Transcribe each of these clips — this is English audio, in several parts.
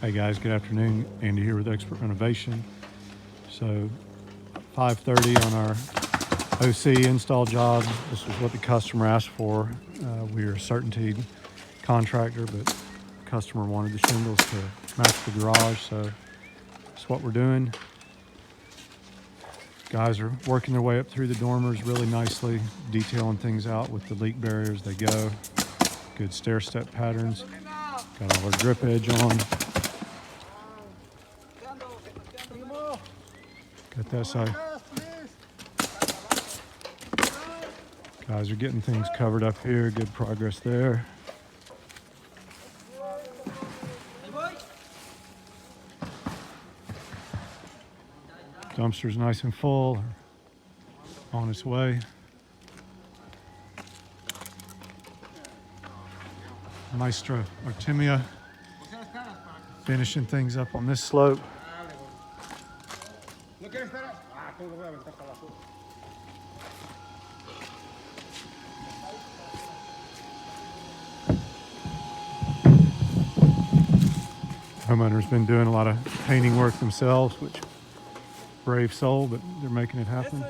Hey guys, good afternoon. Andy here with Expert Renovation. So 5:30 on our OC install job. This was what the customer asked for. We are a certainty contractor, but the customer wanted the shingles to match the garage, so that's what we're doing. Guys are working their way up through the dormers really nicely, detailing things out with the leak barriers they go. Good stair step patterns. Got all our drip edge on. Got that side. Guys are getting things covered up here. Good progress there. Dumpster's nice and full, on its way. Maestro Artemia finishing things up on this slope. Homeowner's been doing a lot of painting work themselves, which brave soul, but they're making it happen.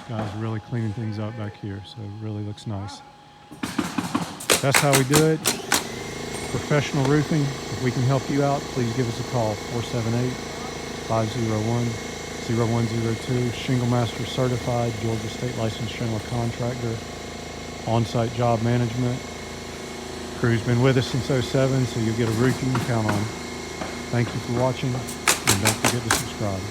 Guys are really cleaning things up back here, so it really looks nice. That's how we do it. Professional roofing. If we can help you out, please give us a call, 478-501-0102. Shingle Master certified, Georgia State licensed general contractor, on-site job management. Crew's been with us since '07, so you'll get a roof you can count on. Thank you for watching, and don't forget to subscribe.